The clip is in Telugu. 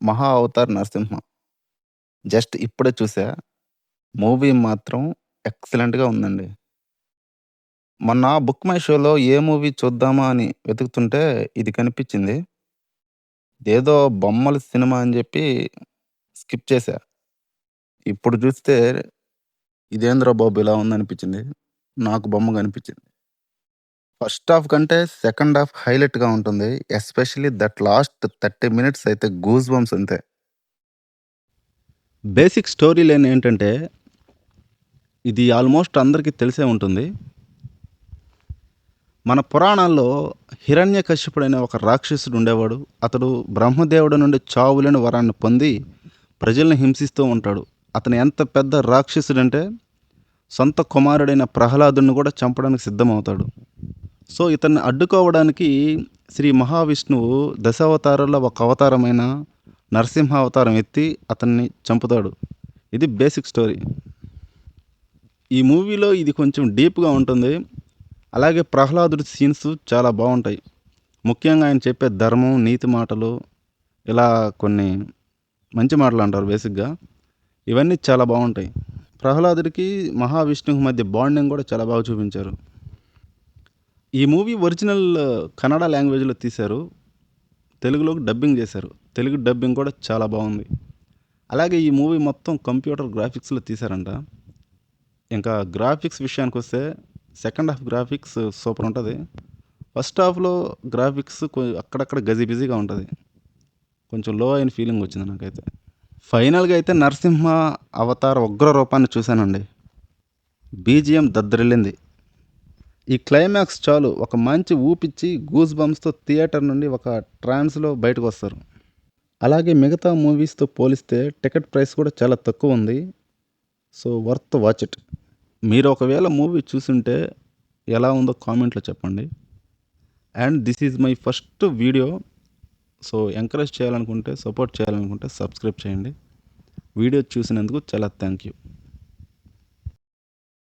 'మహా అవతార్ నరసింహ' జస్ట్ ఇప్పుడే చూసా. మూవీ మాత్రం ఎక్సలెంట్‌గా ఉందండి. మొన్న బుక్ మై షోలో ఏ మూవీ చూద్దామా అని వెతుకుతుంటే ఇది కనిపించింది. ఇదేదో బొమ్మల సినిమా అని జెప్పి స్కిప్ చేశా. ఇప్పుడు జూస్తే ఇదేందిరా బాబు ఇలా ఉందనిపించింది. నాకు బొమ్మ కనిపించింది. ఫస్ట్ హాఫ్ కంటే సెకండ్ హాఫ్ హైలైట్‌గా ఉంటుంది. ఎస్పెషల్లీ దట్ లాస్ట్ 30 మినిట్స్ అయితే గూస్ బంప్స్ అంతే. బేసిక్ స్టోరీ లైన్ ఏంటంటే, ఇది ఆల్మోస్ట్ అందరికీ తెలిసే ఉంటుంది. మన పురాణాల్లో హిరణ్యకశిపుడనే ఒక రాక్షసుడు ఉండేవాడు. అతడు బ్రహ్మదేవుడి నుండి చావులేని వరాన్ని పొంది ప్రజల్ని హింసిస్తూ ఉంటాడు. అతను ఎంత పెద్ద రాక్షసుడంటే సొంత కుమారుడైన ప్రహ్లాదుని కూడా చంపడానికి సిద్ధమవుతాడు. సో ఇతన్ని అడ్డుకోవడానికి శ్రీ మహావిష్ణువు దశావతారాల్లో ఒక అవతారమైన నరసింహ అవతారం ఎత్తి అతన్ని చంపుతాడు. ఇది బేసిక్ స్టోరీ. ఈ మూవీలో ఇది కొంచెం డీప్గా ఉంటుంది. అలాగే ప్రహ్లాదుడి సీన్స్ చాలా బాగుంటాయి. ముఖ్యంగా ఆయన చెప్పే ధర్మం, నీతి మాటలు, ఇలా కొన్ని మంచి మాటలు అంటారు బేసిక్గా. ఇవన్నీ చాలా బాగుంటాయి. ప్రహ్లాదుడికి మహావిష్ణువు మధ్య బాండింగ్ కూడా చాలా బాగా చూపించారు. ఈ మూవీ ఒరిజినల్ కన్నడ లాంగ్వేజ్లో తీశారు. తెలుగులోకి డబ్బింగ్ చేశారు. తెలుగు డబ్బింగ్ కూడా చాలా బాగుంది. అలాగే ఈ మూవీ మొత్తం కంప్యూటర్ గ్రాఫిక్స్లో తీశారంట. ఇంకా గ్రాఫిక్స్ విషయానికి వస్తే సెకండ్ హాఫ్ గ్రాఫిక్స్ సూపర్ ఉంటుంది. ఫస్ట్ హాఫ్లో గ్రాఫిక్స్ అక్కడక్కడ గజిబిజిగా ఉంటుంది. కొంచెం లో అయిన ఫీలింగ్ వచ్చింది నాకైతే. ఫైనల్గా అయితే నరసింహ అవతార ఉగ్ర రూపాన్ని చూశానండి. బీజిఎం దద్దరిల్లింది. ఈ క్లైమాక్స్ చాలు ఒక మంచి ఊపిచ్చి గూస్ బంప్స్తో థియేటర్ నుండి ఒక ట్రాన్స్లో బయటకు వస్తారు. అలాగే మిగతా మూవీస్తో పోలిస్తే టికెట్ ప్రైస్ కూడా చాలా తక్కువ ఉంది. So worth watch it. మీరు ఒకవేళ మూవీ చూసుంటే ఎలా ఉందో కామెంట్లో చెప్పండి. And this is my first video. So encourage చేయాలనుకుంటే, సపోర్ట్ చేయాలనుకుంటే సబ్స్క్రైబ్ చేయండి. వీడియో చూసినందుకు చాలా థ్యాంక్ యూ.